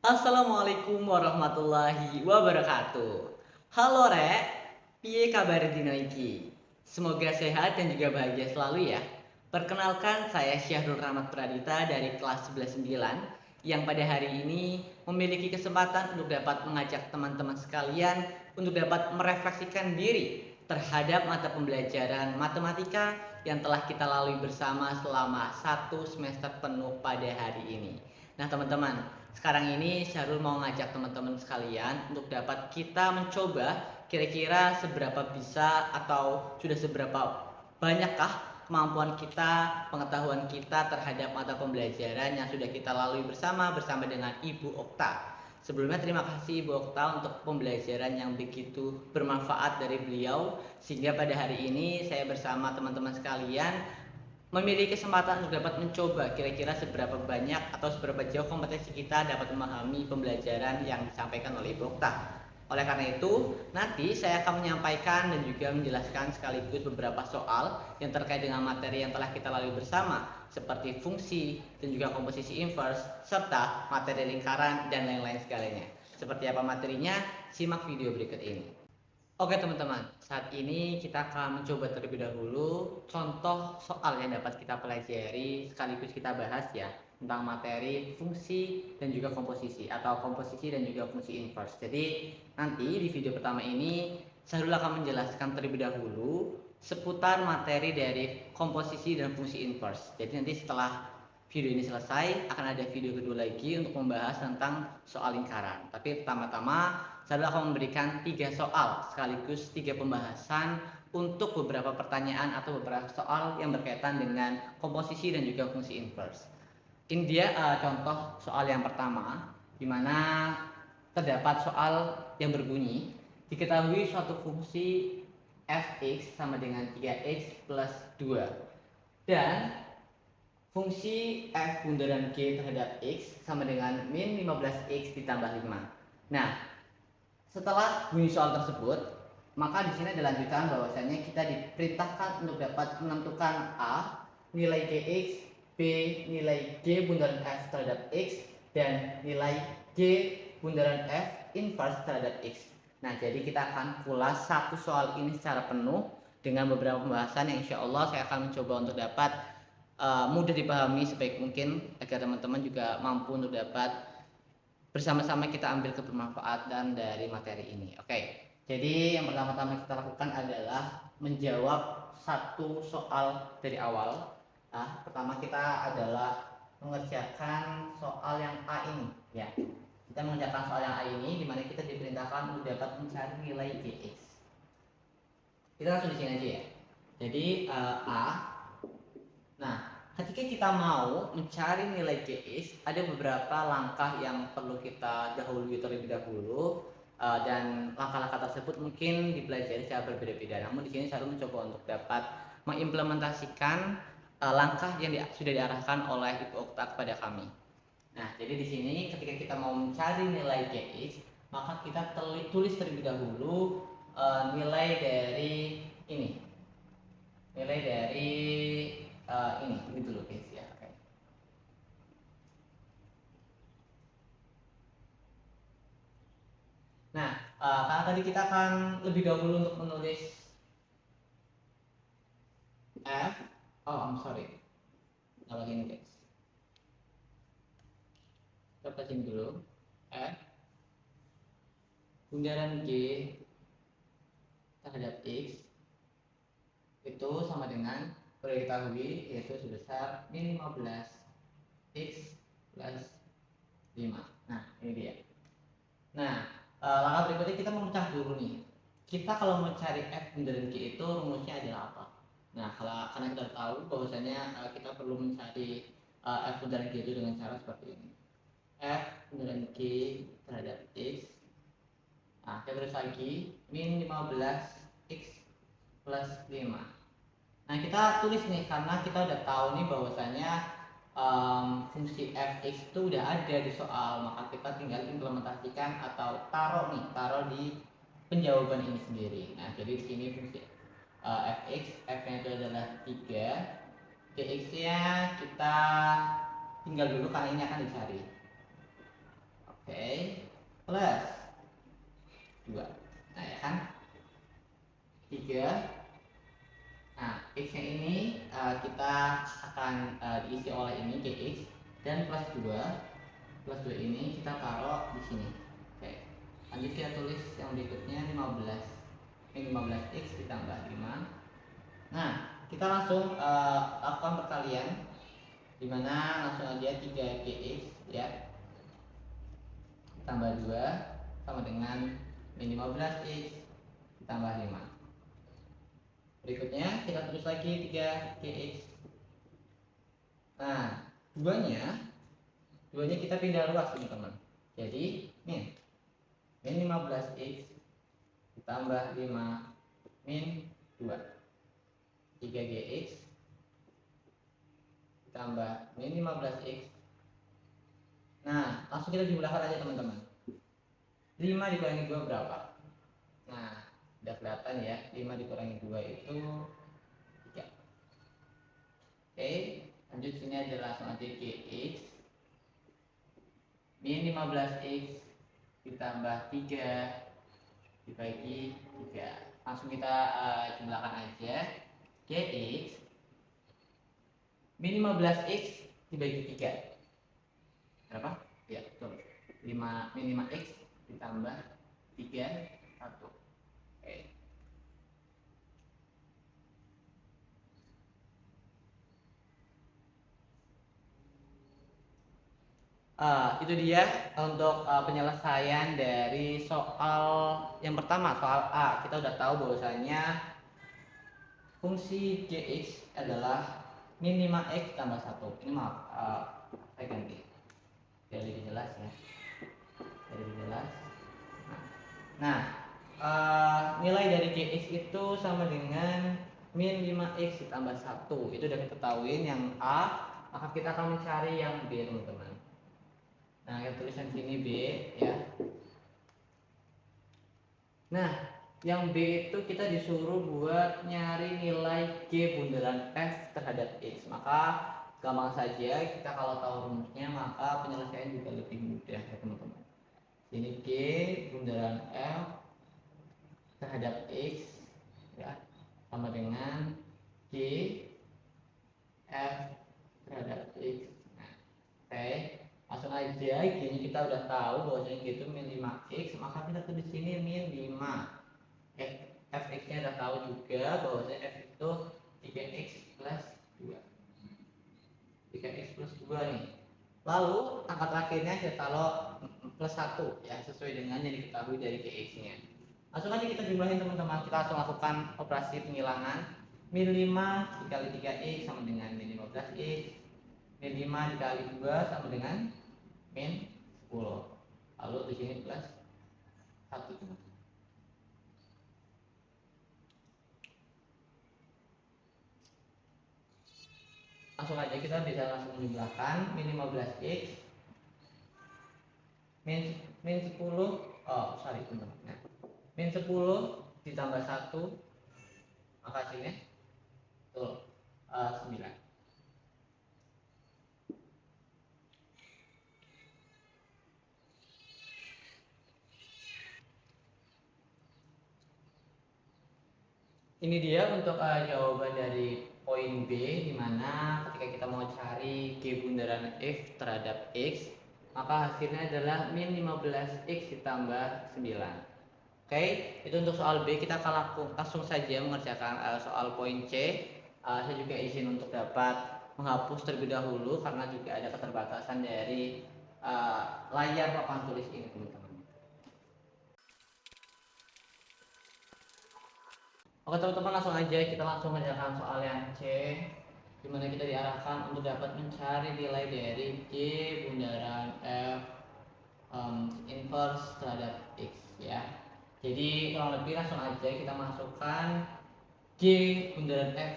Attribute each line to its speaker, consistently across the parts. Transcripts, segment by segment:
Speaker 1: Assalamualaikum warahmatullahi wabarakatuh. Halo Rek, piye kabar dina iki? Semoga sehat dan juga bahagia selalu ya. Perkenalkan saya Syahrul Rahmat Pradita dari kelas 11-9 yang pada hari ini memiliki kesempatan untuk dapat mengajak teman-teman sekalian untuk dapat merefleksikan diri terhadap mata pembelajaran matematika yang telah kita lalui bersama selama satu semester penuh pada hari ini. Nah teman-teman, sekarang ini Syahrul mau ngajak teman-teman sekalian untuk dapat kita mencoba kira-kira seberapa bisa atau sudah seberapa banyakkah kemampuan kita, pengetahuan kita terhadap mata pembelajaran yang sudah kita lalui bersama dengan Ibu Okta. Sebelumnya terima kasih Ibu Okta untuk pembelajaran yang begitu bermanfaat dari beliau sehingga pada hari ini saya bersama teman-teman sekalian memiliki kesempatan untuk dapat mencoba kira-kira seberapa banyak atau seberapa jauh kompetensi kita dapat memahami pembelajaran yang disampaikan oleh Ibu Okta. Oleh karena itu, nanti saya akan menyampaikan dan juga menjelaskan sekaligus beberapa soal yang terkait dengan materi yang telah kita lalui bersama, seperti fungsi dan juga komposisi inverse, serta materi lingkaran dan lain-lain segalanya. Seperti apa materinya? Simak video berikut ini. Oke teman-teman, saat ini kita akan mencoba terlebih dahulu contoh soal yang dapat kita pelajari sekaligus kita bahas ya tentang materi fungsi dan juga komposisi atau komposisi dan juga fungsi inverse. Jadi nanti di video pertama ini saya dulu akan menjelaskan terlebih dahulu seputar materi dari komposisi dan fungsi inverse. Jadi nanti setelah video ini selesai akan ada video kedua lagi untuk membahas tentang soal lingkaran. Tapi pertama-tama saya akan memberikan 3 soal sekaligus 3 pembahasan untuk beberapa pertanyaan atau beberapa soal yang berkaitan dengan komposisi dan juga fungsi inverse. Ini dia contoh soal yang pertama, di mana terdapat soal yang berbunyi, diketahui suatu fungsi fx sama dengan 3x plus 2 dan fungsi f bundaran g terhadap x sama dengan min 15x ditambah 5. Nah, setelah bunyi soal tersebut, maka di sini ada lanjutan bahwasanya kita diperintahkan untuk dapat menentukan A nilai Gx, B nilai G bundaran F terhadap X, dan nilai G bundaran F inverse terhadap X. Nah, jadi kita akan kulas satu soal ini secara penuh dengan beberapa pembahasan yang insya Allah saya akan mencoba untuk dapat mudah dipahami sebaik mungkin agar teman-teman juga mampu untuk dapat bersama-sama kita ambil kebermanfaatan dari materi ini. Oke, jadi yang pertama-tama kita lakukan adalah menjawab satu soal dari awal. Nah, pertama kita adalah mengerjakan soal yang A ini, ya. Kita mengerjakan soal yang A ini, di mana kita diperintahkan untuk dapat mencari nilai Gx. Kita langsung di sini aja ya. Jadi A. Nah, ketika kita mau mencari nilai Gx, ada beberapa langkah yang perlu kita dahului terlebih dahulu dan langkah-langkah tersebut mungkin dipelajari secara berbeda-beda. Namun di sini saya mencoba untuk dapat mengimplementasikan langkah yang sudah diarahkan oleh Ibu Okta kepada kami. Nah, jadi di sini ketika kita mau mencari nilai Gx, maka kita tulis terlebih dahulu nilai dari ini. Nilai dari ini gitu loh guys ya. Oke. Nah, karena tadi kita akan lebih dahulu untuk menulis F. Oh, I'm sorry. Kalau gini guys. Kita pelajarin dulu F bundaran G terhadap X itu sama dengan perlu diketahui yaitu sebesar min 15 X plus 5. Nah, ini dia. Nah, langkah berikutnya kita memecah dulu nih. Kita kalau mencari F bundaran G itu rumusnya adalah apa? Nah, karena kita tahu bahwasanya kita perlu mencari F bundaran G itu dengan cara seperti ini. F bundaran G terhadap X. Nah, kita terus lagi min 15 X plus 5. Nah, kita tulis nih karena kita udah tahu nih bahwasanya fungsi fx itu udah ada di soal, maka kita tinggal implementasikan atau taruh di penjawaban ini sendiri. Nah, jadi di sini fungsi fx, f-nya itu adalah 3, gx-nya kita tinggal dulu karena ini akan dicari. Oke, plus 2. Nah, ya kan? 3. Nah, X-nya ini kita akan diisi oleh ini GX, dan plus 2. Plus 2 ini kita taruh di sini. Oke. Lanjut kita tulis yang berikutnya 15. Ini 15X ditambah 5. Nah, kita langsung lakukan perkalian, dimana langsung aja 3GX ya tambah 2 sama dengan min 15X ditambah 5. Berikutnya kita tulis lagi 3GX. Nah, duanya kita pindah luas teman-teman. Jadi min 15X ditambah 5 min 2. 3GX ditambah min 15X. Nah, langsung kita jumlahkan aja teman-teman. 5 dikurangi 2 berapa? Nah, udah kelihatan ya, 5 dikurangi 2 itu 3. Oke, lanjut sini aja langsung aja GX min 15X ditambah 3 dibagi 3. Langsung kita jumlahkan aja. GX min 15X dibagi 3 berapa? Ya, betul. 5 min 5X ditambah 3 1. Oke. Itu dia untuk penyelesaian dari soal yang pertama, soal A. Kita udah tahu bahwasanya fungsi Gx adalah min 5X tambah 1. Ini maaf, saya ganti biar lebih jelas ya. Biar lebih jelas. Nah, nilai dari Gx itu sama dengan min 5X ditambah 1. Itu udah kita tahuin yang A, maka kita akan mencari yang B, teman-teman. Nah, kita tulisan sini B ya. Nah, yang B itu kita disuruh buat nyari nilai G bundaran F terhadap X. Maka gampang saja, kita kalau tahu rumusnya maka penyelesaian juga lebih mudah ya teman-teman. Ini G bundaran F terhadap X ya sama dengan G F terhadap X. Nah, oke. Langsung aja, gini kita udah tahu bahwasanya G itu min 5X, maka kita tulis sini min 5. Fx-nya udah tahu juga bahwasanya F itu 3X plus 2. 3X plus 2 nih. Lalu angka terakhirnya kita taruh plus 1 ya, sesuai dengan yang diketahui dari Gx-nya. Langsung aja kita jumlahin teman-teman. Kita langsung lakukan operasi penghilangan. Min 5 dikali 3X sama dengan min 15X. Min 5 dikali 2 sama dengan min 10. Lalu di sini plus 1 teman. Langsung aja kita bisa langsung menjumlahkan min 15X min 10 teman-teman. Nah, min 10 ditambah 1 maka hasilnya betul 9. Ini dia untuk jawaban dari poin B, di mana ketika kita mau cari G bundaran F terhadap X, maka hasilnya adalah min 15X ditambah 9. Oke, itu untuk soal B. Kita akan langsung saja mengerjakan soal poin C. Saya juga izin untuk dapat menghapus terlebih dahulu karena juga ada keterbatasan dari layar papan tulis ini, teman-teman. Oke teman-teman, langsung aja kita langsung mengerjakan soal yang C, dimana kita diarahkan untuk dapat mencari nilai dari G bundaran F inverse terhadap X ya. Jadi kurang lebih langsung aja kita masukkan G bundaran F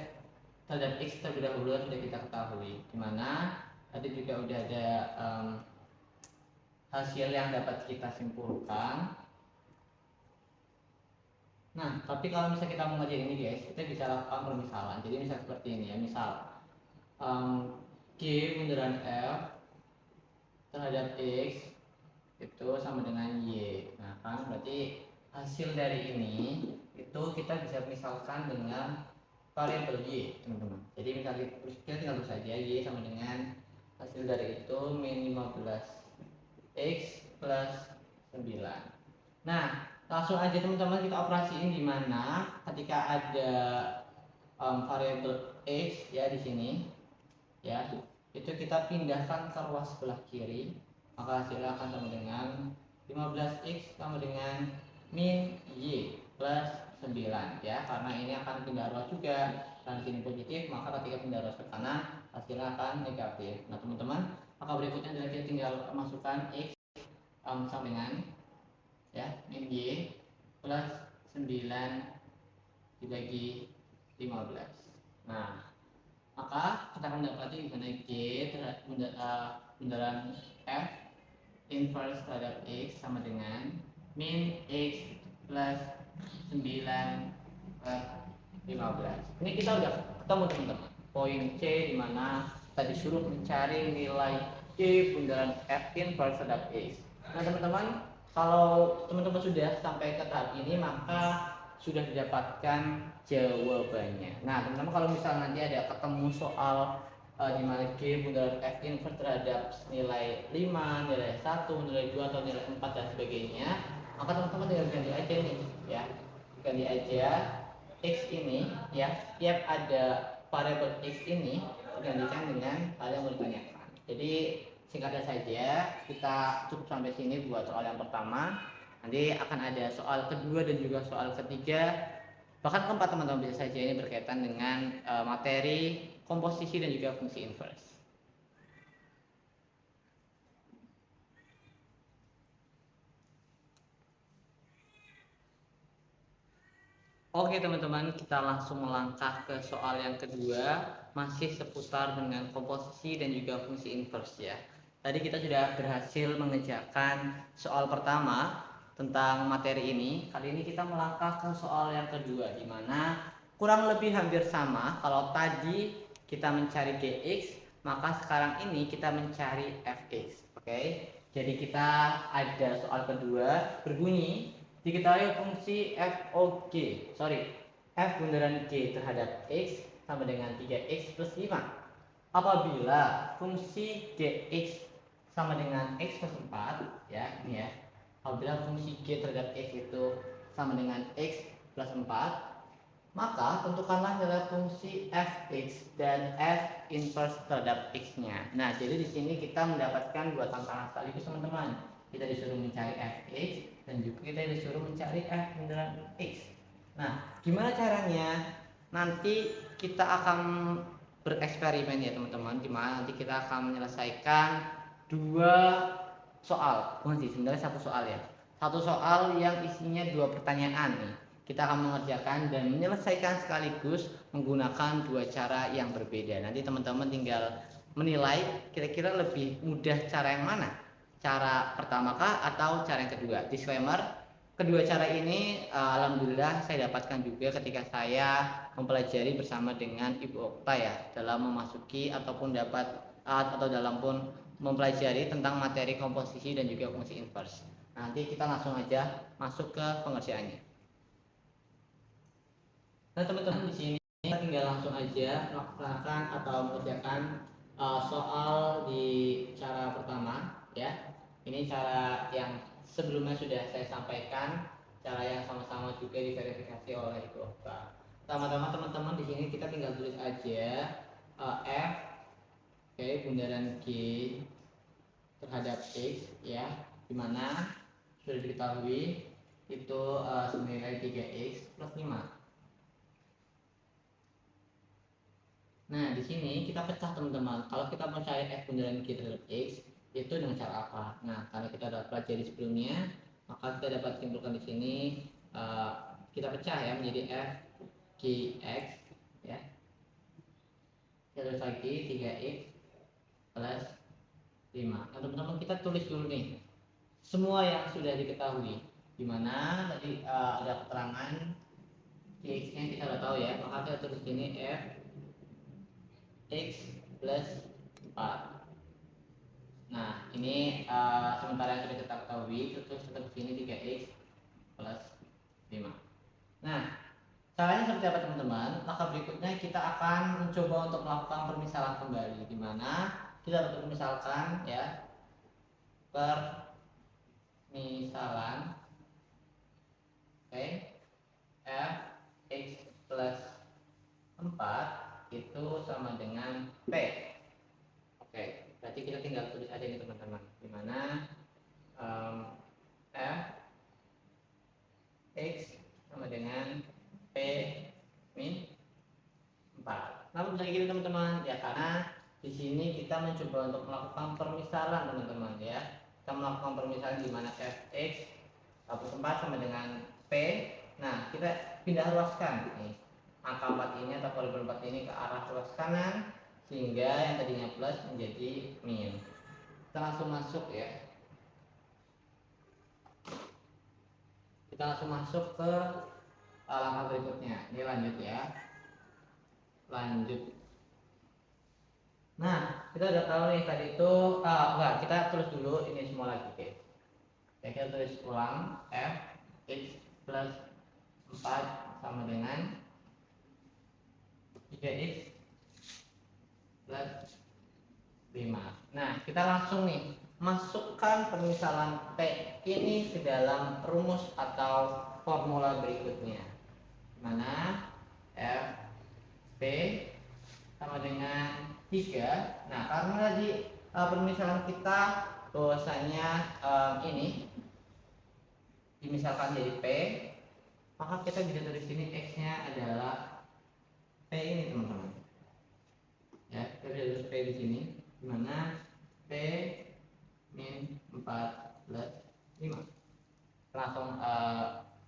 Speaker 1: terhadap X terlebih dahulu sudah kita ketahui, dimana tadi juga udah ada hasil yang dapat kita simpulkan. Nah, tapi kalau misalnya kita mau ngerjain ini guys, kita bisa lakukan permisalan. Jadi misal seperti ini ya, misal G bundaran F terhadap X itu sama dengan Y. Nah kan berarti hasil dari ini itu kita bisa misalkan dengan variabel Y, teman-teman. Jadi misalnya kita tinggal tulis saja Y sama dengan hasil dari itu min 15x plus 9. Nah, langsung aja teman-teman kita operasiin di mana ketika ada variabel x ya di sini ya, itu kita pindahkan ke ruas sebelah kiri, maka hasilnya akan sama dengan 15x sama dengan min y plus 9 ya, karena ini akan pindah ruas juga, dan sini positif, maka ketika pindah ruas ke kanan hasilnya akan negatif. Nah teman-teman, maka berikutnya adalah kita tinggal masukkan x sama dengan ya min y plus 9 dibagi 15. Nah maka kita akan dapati di mana G bundaran F inverse terhadap X sama dengan min X plus 9 per 15. Ini kita udah ketemu teman-teman. Poin C di mana kita disuruh mencari nilai G bundaran F inverse terhadap X. Nah teman-teman, kalau teman-teman sudah sampai ke tahap ini maka sudah didapatkan jawabannya. Nah teman-teman, kalau misalnya nanti ada ketemu soal di mana G bundaran F inverse terhadap nilai 5, nilai 1, nilai 2 atau nilai 4 dan sebagainya, maka teman-teman tinggal ganti aja nih ya. Ganti aja X ini ya, setiap ada variabel X ini digantikan dengan hal yang mau ditanyakan. Jadi singkatnya saja, kita cukup sampai sini buat soal yang pertama. Nanti akan ada soal kedua dan juga soal ketiga, bahkan keempat teman-teman, bisa saja ini berkaitan dengan materi komposisi dan juga fungsi inverse. Oke teman-teman, kita langsung melangkah ke soal yang kedua, masih seputar dengan komposisi dan juga fungsi inverse ya. Tadi kita sudah berhasil mengerjakan soal pertama tentang materi ini. Kali ini kita melangkah ke soal yang kedua, di mana kurang lebih hampir sama. Kalau tadi kita mencari Gx, maka sekarang ini kita mencari Fx. Oke, jadi kita ada soal kedua berbunyi, diketahui fungsi f bundaran G terhadap X sama dengan 3X plus 5 apabila fungsi Gx sama dengan X plus 4 ya, ini ya. Apabila fungsi G terhadap X itu sama dengan X plus 4, maka tentukanlah nilai fungsi fx dan f inverse terhadap x-nya. Nah, jadi di sini kita mendapatkan dua tantangan sekaligus teman-teman. Kita disuruh mencari fx dan juga kita disuruh mencari f bundaran x. Nah, gimana caranya? Nanti kita akan bereksperimen ya teman-teman, dimana nanti kita akan menyelesaikan dua soal. Bukan sih, sebenarnya satu soal ya. Satu soal yang isinya dua pertanyaan nih. Kita akan mengerjakan dan menyelesaikan sekaligus menggunakan dua cara yang berbeda. Nanti teman-teman tinggal menilai kira-kira lebih mudah cara yang mana, cara pertama kah atau cara yang kedua. Disclaimer, kedua cara ini alhamdulillah saya dapatkan juga ketika saya mempelajari bersama dengan Ibu Okta ya, dalam memasuki ataupun dapat atau dalam pun mempelajari tentang materi komposisi dan juga fungsi inverse. Nanti kita langsung aja masuk ke pengerjaannya. Nah teman-teman, di sini kita tinggal langsung aja melaksanakan atau mengerjakan soal di cara pertama ya. Ini cara yang sebelumnya sudah saya sampaikan, cara yang sama-sama juga diverifikasi oleh Ibu Okta. Pertama-tama teman-teman, di sini kita tinggal tulis aja f bundaran G terhadap x ya, dimana sudah diketahui itu senilai 3x plus 5. Nah, di sini kita pecah teman-teman. Kalau kita mau cari f bundaran G terhadap x, itu dengan cara apa? Nah, karena kita sudah pelajari sebelumnya, maka kita dapat simpulkan di sini kita pecah ya menjadi f gx ya. Kita tulis lagi 3x plus 5. Nah, teman-teman, kita tulis dulu nih semua yang sudah diketahui. Dimana tadi ada keterangan gx-nya kita sudah tahu ya, maka kita tulis sini f x plus 4. Nah, ini sementara yang sudah kita ketahui, terus tetap di sini 3x plus 5. Nah, caranya seperti apa teman-teman? Maka berikutnya kita akan mencoba untuk melakukan permisalan kembali, di mana kita dapat permisalkan ya, permisalan oke, f x plus 4 itu sama dengan p. Oke, berarti kita tinggal tulis aja nih teman-teman, di mana f x sama dengan p min 4. Kenapa bisa gitu teman-teman? Ya karena di sini kita mencoba untuk melakukan permisalan teman-teman ya. Kita melakukan permisalan di mana fx plus 4 sama dengan p. Nah, kita pindah ruaskan nih. Angka 4 ini atau variabel 4 ini ke arah ruas kanan sehingga yang tadinya plus menjadi min. Kita langsung masuk ya. Kita langsung masuk ke langkah berikutnya. Ini lanjut ya. Lanjut. Nah, kita udah tahu nih tadi itu enggak, kita tulis dulu ini semua lagi, oke. Ya, kita tulis ulang f x plus 4 sama dengan 3x plus 5. Nah, kita langsung nih masukkan permisalan P ini ke dalam rumus atau formula berikutnya. Mana f P sama dengan 3. Nah, karena tadi permisalan kita bahwasanya ini dimisalkan jadi P, maka kita bisa tulis sini X-nya adalah P ini teman-teman. Ya, kita bisa tulis P di sini, di mana P min 4 plus 5. Langsung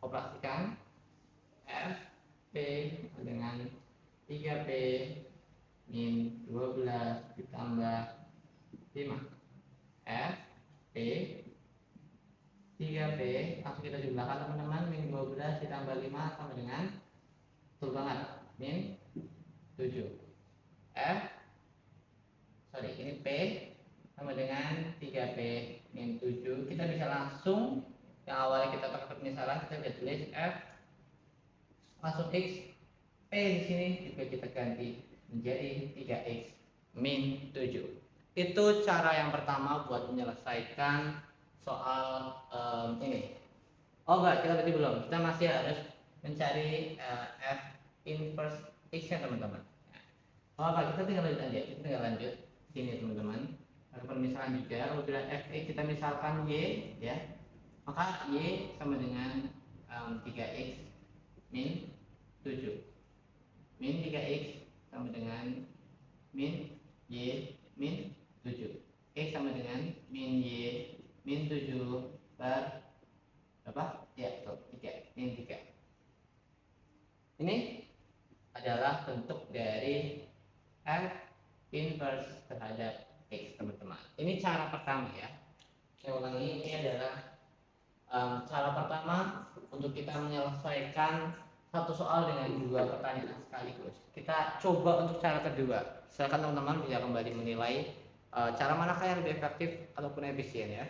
Speaker 1: operasikan F P dengan 3P min 12 ditambah 5 F P 3P langsung kita jumlahkan teman-teman, min 12 ditambah 5 sama dengan betul banget min 7 ini P sama dengan 3P min 7. Kita bisa langsung yang awalnya kita pakai permisalan, kita bisa tulis F langsung X, P di sini juga kita ganti menjadi 3X min 7. Itu cara yang pertama buat menyelesaikan soal ini. Oh enggak, kita berarti belum. Kita masih harus mencari F inverse X ya teman-teman. Oh apa, kita tinggal lanjut aja. Kita tinggal lanjut sini teman-teman. Ada permisalan juga. Apabila F kita misalkan Y ya, maka Y sama dengan 3X min 7. Min 3X sama dengan min Y min 7. X sama dengan min Y min 7 per berapa? Ya, 3. Min 3. Ini adalah bentuk dari F inverse terhadap X teman-teman. Ini cara pertama ya. Saya ulangi, ini adalah cara pertama untuk kita menyelesaikan satu soal dengan dua pertanyaan sekaligus. Kita coba untuk cara kedua. Silakan teman-teman bisa kembali menilai cara manakah yang lebih efektif ataupun efisien ya.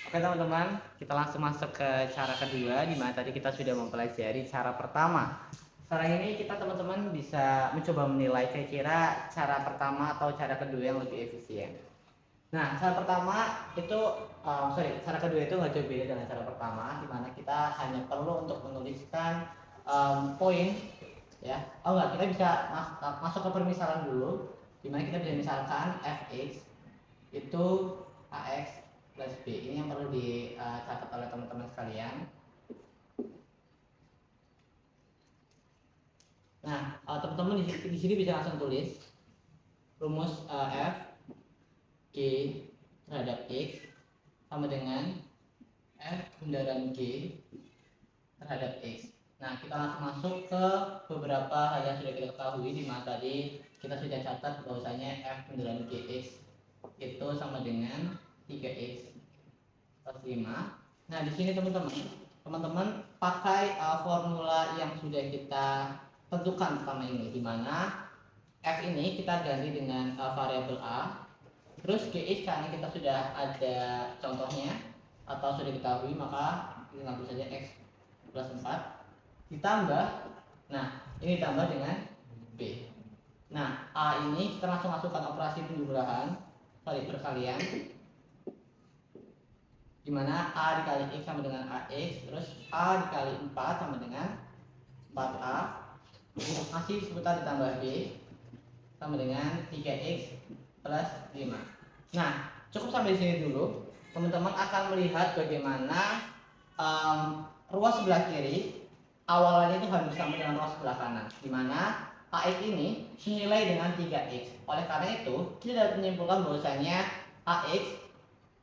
Speaker 1: Oke teman-teman, kita langsung masuk ke cara kedua, di mana tadi kita sudah mempelajari cara pertama. Sekarang ini kita teman-teman bisa mencoba menilai kira-kira cara pertama atau cara kedua yang lebih efisien. Nah, cara pertama itu, cara kedua itu nggak jauh beda dengan cara pertama, di mana kita hanya perlu untuk menuliskan poin, ya. Oh enggak, kita bisa masuk ke permisalan dulu, di mana kita bisa misalkan fx itu ax plus b. Ini yang perlu dicatat oleh teman-teman sekalian. Nah, teman-teman di sini bisa langsung tulis rumus f g terhadap x sama dengan f bundaran g terhadap x. Nah, kita langsung masuk ke beberapa hal yang sudah kita ketahui, di mana tadi kita sudah catat bahwasanya f bundaran gx itu sama dengan 3x plus 5. Nah, di sini teman-teman teman-teman pakai formula yang sudah kita tentukan pertama ini, di mana F ini kita ganti dengan variabel A. Terus GX karena kita sudah ada contohnya atau sudah diketahui, maka kita tulis saja X plus 4 ditambah, nah ini ditambah dengan B. Nah A ini kita langsung masukkan operasi perkalian, dimana A dikali X sama dengan AX, terus A dikali 4 sama dengan 4A, masih seputar ditambah B sama dengan 3X plus 5. Nah, cukup sampai di sini dulu. Teman-teman akan melihat bagaimana ruas sebelah kiri awalnya itu harus sama dengan ruas sebelah kanan, di mana AX ini senilai dengan 3X. Oleh karena itu, kita dapat menyimpulkan bahwasanya AX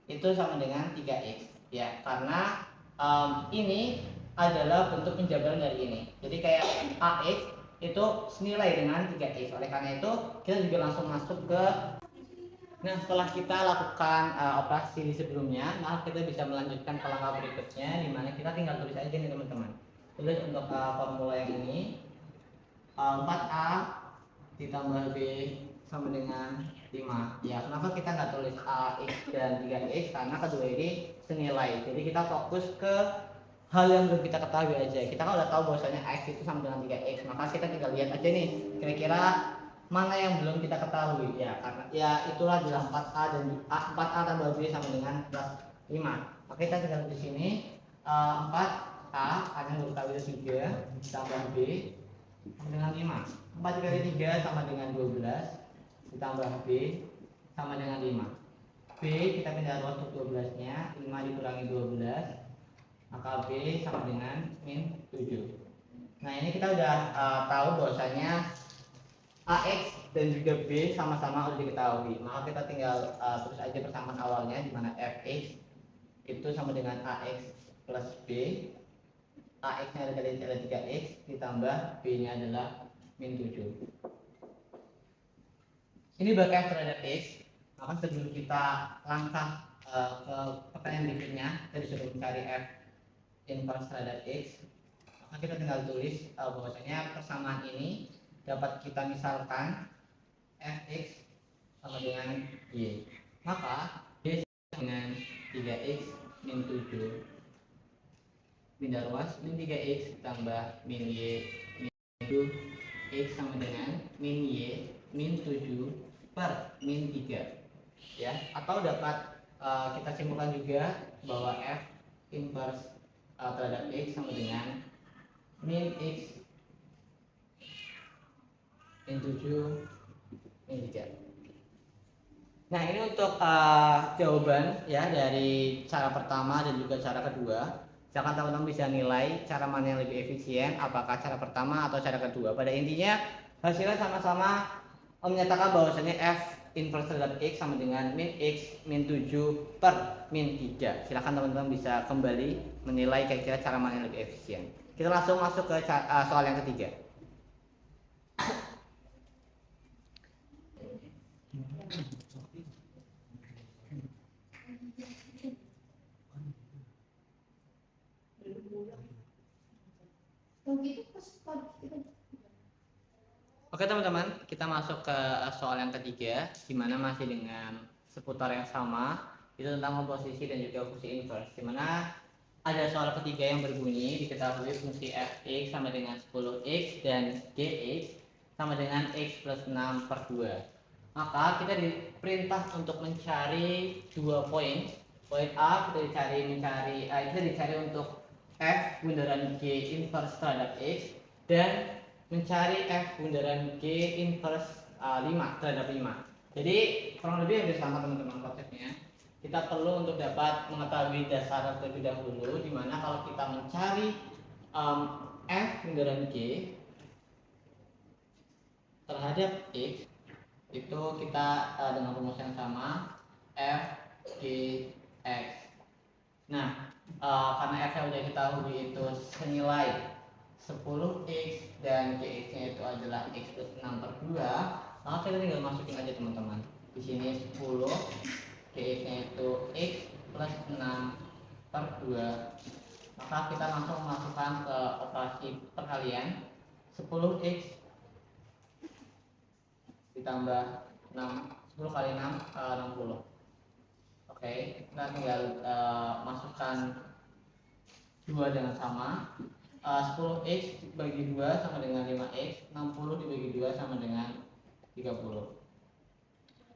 Speaker 1: itu sama dengan 3X, ya, karena ini adalah bentuk penjabaran dari ini. Jadi kayak AX itu senilai dengan 3X. Oleh karena itu, kita juga langsung masuk ke. Nah, setelah kita lakukan operasi di sebelumnya, maka kita bisa melanjutkan ke langkah berikutnya, di mana kita tinggal tulis aja nih teman-teman. Tulis untuk formula yang ini, 4A ditambah B sama dengan 5. Ya, kenapa kita nggak tulis AX dan 3X? Karena kedua ini senilai. Jadi kita fokus ke hal yang belum kita ketahui aja. Kita kan udah tahu bahwasanya X itu sama dengan 3X, maka kita tinggal lihat aja nih, kira-kira mana yang belum kita ketahui, ya, karena ya itulah adalah 4A dan 4A tambah B sama dengan plus 5. Maka kita tinggal di sini 4A karena yang kita itu 3 ditambah B sama dengan 5. 4 kali 3 sama dengan 12 ditambah B sama dengan 5. B kita pindah ruas untuk 12-nya, 5 dikurangi 12, maka B sama dengan min 7. Nah, ini kita udah tahu bahwasanya AX dan juga B sama-sama udah diketahui, maka kita tinggal terus aja persamaan awalnya, di mana Fx itu sama dengan AX plus B. AX nya ada 3X ditambah B nya adalah min 7. Ini bagi F terhadap X. Maka sebelum kita langkah ke pertanyaan berikutnya, kita disuruh mencari F inverse terhadap X, maka kita tinggal tulis bahwasanya persamaan ini dapat kita misalkan Fx sama dengan Y, maka Y sama dengan 3X min 7 pindah ruas, min 3X tambah min Y min 7, X sama dengan min Y min 7 per min 3, ya. Atau dapat kita simpulkan juga bahwa F inverse terhadap X sama dengan min X min 7 min 3. Nah, ini untuk jawaban ya dari cara pertama dan juga cara kedua. Silakan teman-teman bisa nilai cara mana yang lebih efisien, apakah cara pertama atau cara kedua. Pada intinya hasilnya sama-sama menyatakan bahwasanya F inverse terhadap X sama dengan min X min 7 per min 3. Silakan teman-teman bisa kembali menilai kira-kira cara mana yang lebih efisien. Kita langsung masuk ke soal yang ketiga. Oke teman-teman, kita masuk ke soal yang ketiga, di mana masih dengan seputar yang sama, itu tentang komposisi dan juga fungsi inverse, di mana ada soal ketiga yang berbunyi diketahui fungsi fx sama dengan 10x dan gx sama dengan x plus 6 per 2. Maka kita diperintah untuk mencari dua poin. Poin A kita dicari untuk f bundaran g inverse terhadap x, dan mencari f bundaran g inverse 5 terhadap 5. Jadi kurang lebih hampir sama teman-teman konsepnya. Kita perlu untuk dapat mengetahui dasar terlebih dahulu, dimana kalau kita mencari f bundaran g terhadap x, itu kita dengan rumus yang sama, f g x. Nah, karena f yang sudah diketahui itu senilai 10x dan gx nya itu adalah x plus 6 per 2, maka kita tinggal masukin aja teman-teman. Di sini 10, gx nya itu x plus 6 per 2 Maka kita langsung masukkan ke operasi perkalian. 10x ditambah 6, 10 kali 6 60. Oke, kita tinggal masukkan 2 dengan sama. 10x dibagi 2 sama dengan 5x, 60 dibagi 2 sama dengan 30.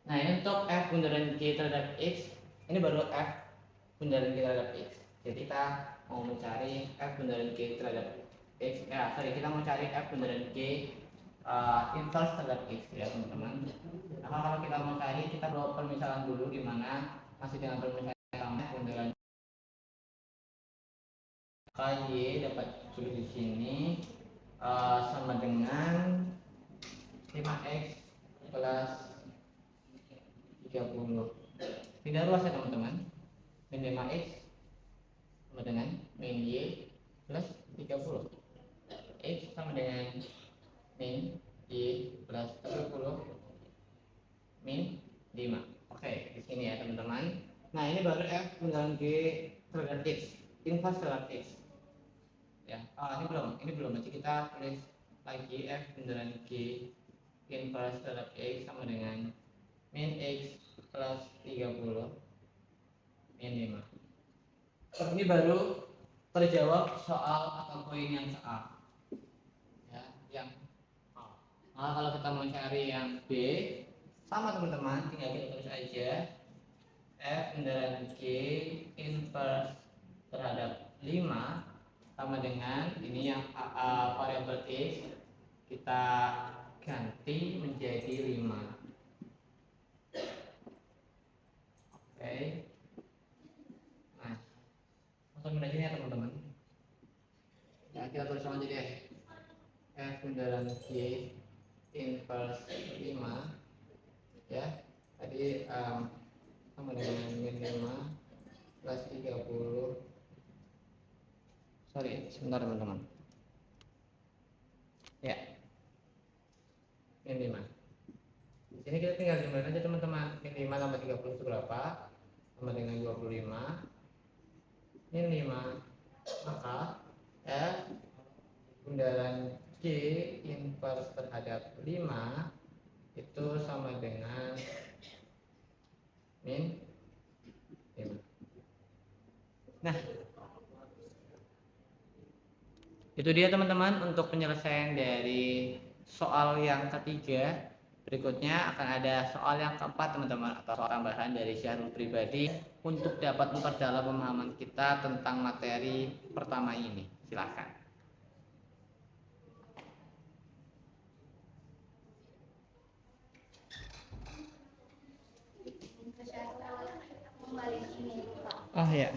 Speaker 1: Nah, ini untuk f bundaran g terhadap x, ini baru f bundaran g terhadap x. Jadi kita mau mencari f bundaran g terhadap x, kita mau cari f bundaran g inverse terhadap x ya teman-teman. Nah, kalau kita mau cari, kita bawa permisalan dulu, di mana masih dengan permisalan sama bundaran y dapat tulis di sini sama dengan 5x plus 30. Tidak luas ya teman-teman. Min 5x sama dengan min y plus 30. X sama dengan min y plus 30 min 5. Oke, di sini ya teman-teman. Nah, ini baru f bundaran g terhadap x, inverse terhadap x. Ya, ini belum. Nanti kita tulis lagi f bundaran g inverse terhadap x sama dengan min x plus 30 min 5. Ini baru terjawab soal atau poin yang A. Ya, yang A. Nah, kalau kita mau cari yang B, sama teman-teman, tinggal kita tulis aja f bundaran g inverse terhadap 5 sama dengan ini yang variabel x kita ganti menjadi 5. Oke. Nah, langsung aja ya teman-teman. Ya, kita tulis sama aja deh. F bundaran g inverse 5 ya. Tadi sama dengan min 5 plus 30. Sorry, sebentar teman-teman. Ya. Min 5. Di sini kita tinggal jumlahin aja teman-teman. Min 5 tambah 30 itu berapa? Sama dengan 25. Min 5. Maka F bundaran G inverse terhadap 5 itu sama dengan min 5. Nah, itu dia teman-teman untuk penyelesaian dari soal yang ketiga. Berikutnya akan ada soal yang keempat teman-teman, atau soal tambahan dari Syahrul pribadi untuk dapat memperdalam pemahaman kita tentang materi pertama ini. Silakan. Oh ya.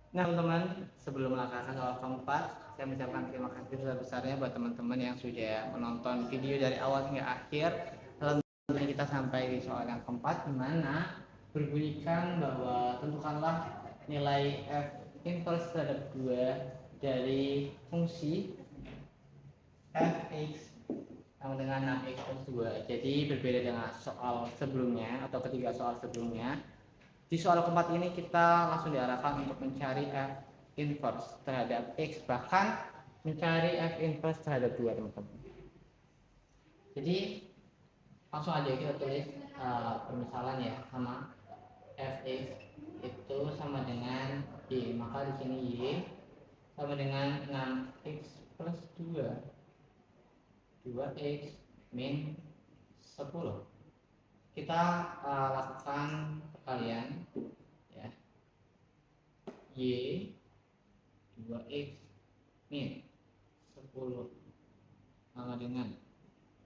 Speaker 1: Nah teman-teman, sebelum melakukan soal keempat, saya mengucapkan terima kasih besar-besarnya buat teman-teman yang sudah menonton video dari awal hingga akhir. Lalu kita sampai di soal yang keempat, di mana berbunyikan bahwa tentukanlah nilai f inverse terhadap 2 dari fungsi fx sama dengan 6x plus 2. Jadi berbeda dengan soal sebelumnya atau ketiga soal sebelumnya. Di soal keempat ini kita langsung diarahkan untuk mencari f inverse terhadap x, bahkan mencari f inverse terhadap 2 teman-teman. Jadi langsung aja kita tulis permisalan ya, sama fx itu sama dengan y, maka di sini y sama dengan 6x plus 2x min 10. Kita lakukan perkalian ya, y 2x min 10 sama dengan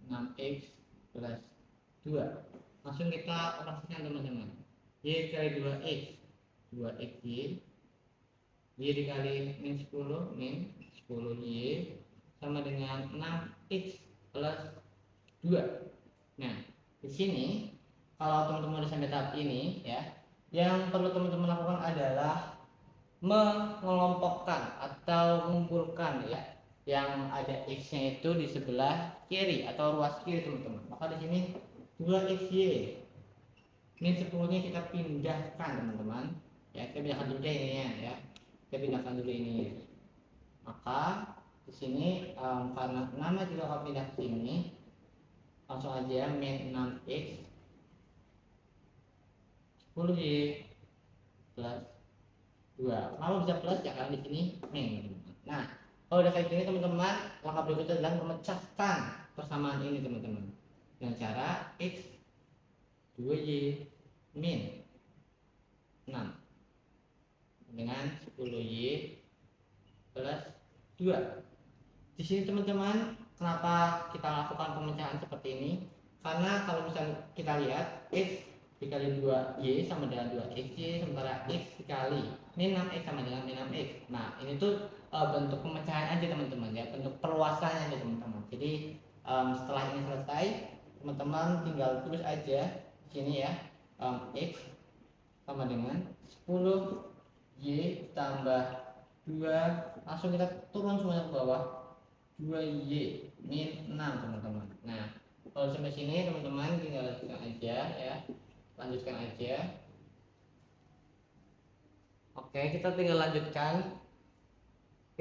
Speaker 1: 6x plus 2. Langsung kita operasikan teman-teman. Y kali 2x y dikali min 10y sama dengan 6x plus 2. Nah, di sini kalau teman-teman sudah sampai tahap ini ya, yang perlu teman-teman lakukan adalah mengelompokkan atau mengumpulkan ya, yang ada x-nya itu di sebelah kiri atau ruas kiri teman-teman. Maka di sini 2xy Min 10-nya kita pindahkan teman-teman. Ya, kita pindahkan dulu deh ininya ya. Kita pindahkan dulu ini. Maka di sini karena nama juga kalau pindah ke sini, langsung aja min 6x 10y plus 2. Kalau bisa plus ya, karena di sini min. Nah, kalau udah kayak gini teman-teman, langkah berikutnya adalah memecahkan persamaan ini teman-teman dengan cara x 2y min 6 dengan 10y plus 2. Di sini teman-teman, kenapa kita lakukan pemecahan seperti ini? Karena kalau misalnya kita lihat x dikali 2y sama dengan 2xy, sementara x dikali min 6x sama dengan min 6x. Nah, ini tuh bentuk pemecahan aja teman-teman ya, bentuk perluasannya aja teman-teman. Jadi setelah ini selesai, teman-teman tinggal tulis aja di sini ya, x sama dengan 10y tambah 2, langsung kita turun semuanya ke bawah, 2y min 6 teman-teman. Nah, kalau sampai sini teman-teman tinggal lanjutkan aja ya, lanjutkan aja. Oke, kita tinggal lanjutkan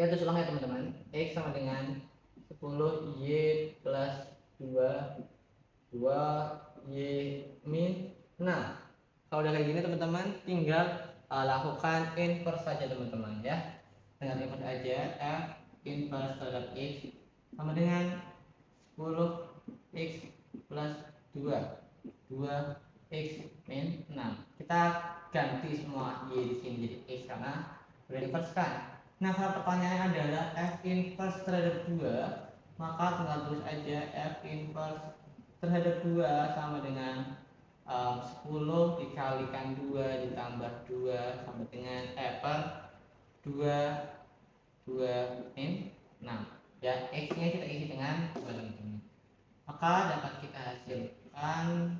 Speaker 1: ya, terus ulang ya teman-teman. X sama dengan 10y plus 2y min 6. Kalau udah kayak gini teman-teman, tinggal lakukan inverse saja teman-teman ya. Dengan inverse aja, f inverse terhadap x sama dengan 10x plus 2x min 6. Kita ganti semua y di sini jadi x karena udah inverse kan. Nah, kalau pertanyaannya adalah f inverse terhadap 2, maka tinggal tulis aja f inverse terhadap 2 sama dengan 10 dikalikan 2 ditambah 2 sama dengan per 2 min 6 ya. X nya kita isi dengan 2 teman-teman, maka dapat kita hasilkan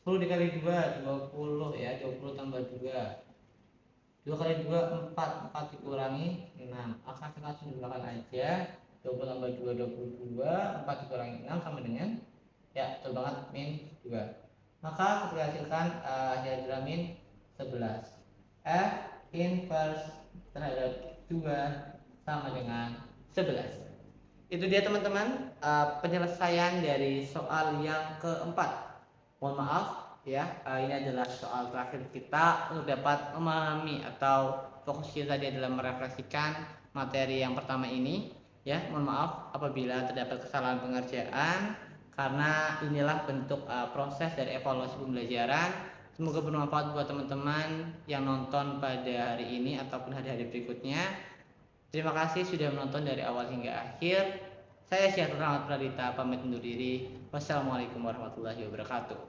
Speaker 1: 10 dikali 2 20 ya, 20 tambah 2 kali 2 4 dikurangi 6, maka kita langsung gunakan aja 20 tambah 2 22, 4 dikurangi 6 sama dengan ya, betul banget min 2. Maka kita hasilkan hasil adalah min 11. F inverse terhadap 2 sama dengan 11. Itu dia teman-teman penyelesaian dari soal yang keempat. Mohon maaf ya, ini adalah soal terakhir kita untuk dapat memahami atau fokus kita tadi adalah merefleksikan materi yang pertama ini ya. Mohon maaf apabila terdapat kesalahan pengerjaan, karena inilah bentuk proses dari evaluasi pembelajaran. Semoga bermanfaat buat teman-teman yang nonton pada hari ini ataupun hari-hari berikutnya. Terima kasih sudah menonton dari awal hingga akhir. Saya Syahrul Rahmat Pradita pamit undur diri. Wassalamualaikum warahmatullahi wabarakatuh.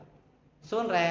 Speaker 1: Sunre.